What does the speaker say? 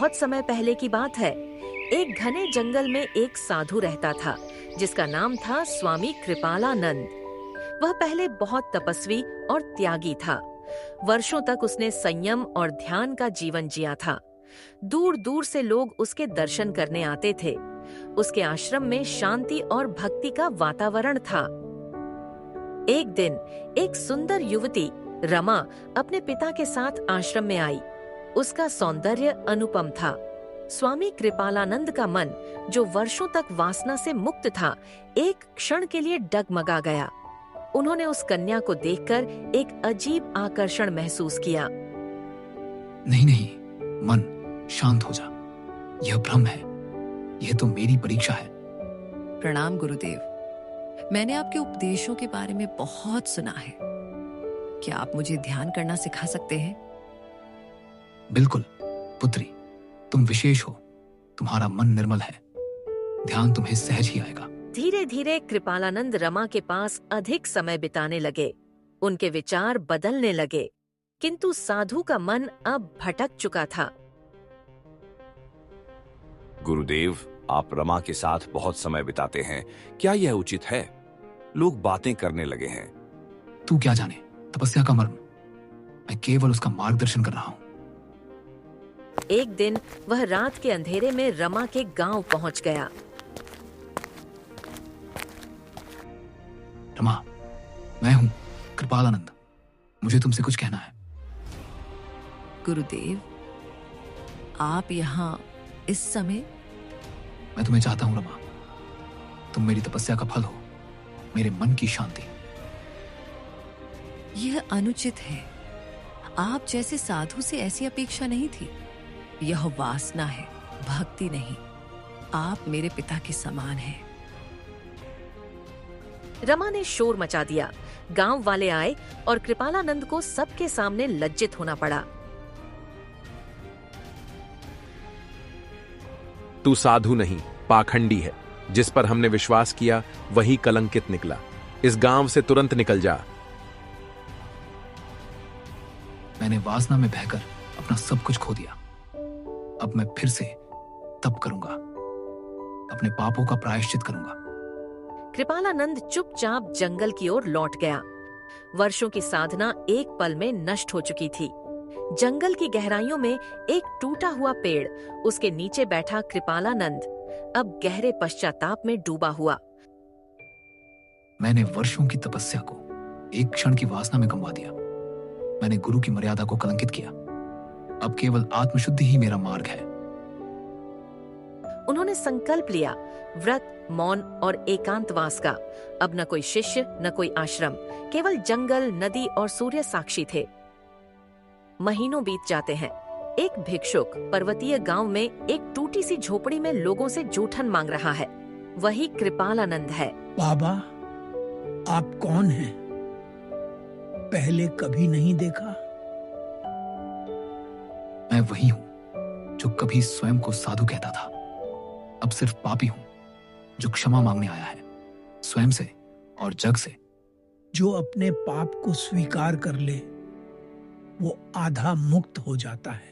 बहुत समय पहले की बात है। एक घने जंगल में एक साधु रहता था जिसका नाम था स्वामी कृपालानंद। वह पहले बहुत तपस्वी और त्यागी था। वर्षों तक उसने संयम और ध्यान का जीवन जिया था। दूर दूर से लोग उसके दर्शन करने आते थे। उसके आश्रम में शांति और भक्ति का वातावरण था। एक दिन एक सुंदर युवती रमा अपने पिता के साथ आश्रम में आई। उसका सौंदर्य अनुपम था। स्वामी कृपालानंद का मन, जो वर्षों तक वासना से मुक्त था, एक क्षण के लिए डगमगा गया। उन्होंने उस कन्या को देखकर एक अजीब आकर्षण महसूस किया। नहीं नहीं, मन शांत हो जा। यह भ्रम है। यह तो मेरी परीक्षा है। प्रणाम गुरुदेव। मैंने आपके उपदेशों के बारे में बहुत सुना है। क्या आप मुझे ध्यान करना सिखा सकते हैं? बिल्कुल पुत्री, तुम विशेष हो। तुम्हारा मन निर्मल है। ध्यान तुम्हें सहज ही आएगा। धीरे धीरे कृपालानंद रमा के पास अधिक समय बिताने लगे। उनके विचार बदलने लगे, किंतु साधु का मन अब भटक चुका था। गुरुदेव, आप रमा के साथ बहुत समय बिताते हैं। क्या यह उचित है? लोग बातें करने लगे हैं। तू क्या जाने तपस्या का मर्म। मैं केवल उसका मार्गदर्शन कर रहा हूं। एक दिन वह रात के अंधेरे में रमा के गांव पहुंच गया। रमा, मैं हूं कृपालानंद। मुझे तुमसे कुछ कहना है। गुरुदेव, आप यहाँ इस समय? मैं तुम्हें चाहता हूं रमा। तुम मेरी तपस्या का फल हो, मेरे मन की शांति। यह अनुचित है। आप जैसे साधु से ऐसी अपेक्षा नहीं थी। यह वासना है, भक्ति नहीं। आप मेरे पिता के समान हैं। रमा ने शोर मचा दिया। गांव वाले आए और कृपालानंद को सबके सामने लज्जित होना पड़ा। तू साधु नहीं, पाखंडी है। जिस पर हमने विश्वास किया वही कलंकित निकला। इस गांव से तुरंत निकल जा। मैंने वासना में बहकर अपना सब कुछ खो दिया। अब मैं फिर से तप करूंगा, अपने पापों का प्रायश्चित करूंगा। कृपालानंद चुपचाप जंगल की ओर लौट गया। वर्षों की साधना एक पल में नष्ट हो चुकी थी। जंगल की गहराइयों में एक टूटा हुआ पेड़, उसके नीचे बैठा कृपालानंद अब गहरे पश्चाताप में डूबा हुआ। मैंने वर्षों की तपस्या को एक क्षण की वासना में गंवा दिया। मैंने गुरु की मर्यादा को कलंकित किया। अब केवल आत्मशुद्धि ही मेरा मार्ग है। उन्होंने संकल्प लिया, व्रत, मौन और एकांतवास का। अब न कोई शिष्य, न कोई आश्रम, केवल जंगल, नदी और सूर्य साक्षी थे। महीनों बीत जाते हैं। एक भिक्षुक पर्वतीय गांव में एक टूटी सी झोपड़ी में लोगों से जूठन मांग रहा है। वही कृपालानंद है। बाबा, आप कौन हैं? पहले कभी नहीं देखा। मैं वही हूं जो कभी स्वयं को साधु कहता था। अब सिर्फ पापी हूं जो क्षमा मांगने आया है, स्वयं से और जग से। जो अपने पाप को स्वीकार कर ले वो आधा मुक्त हो जाता है।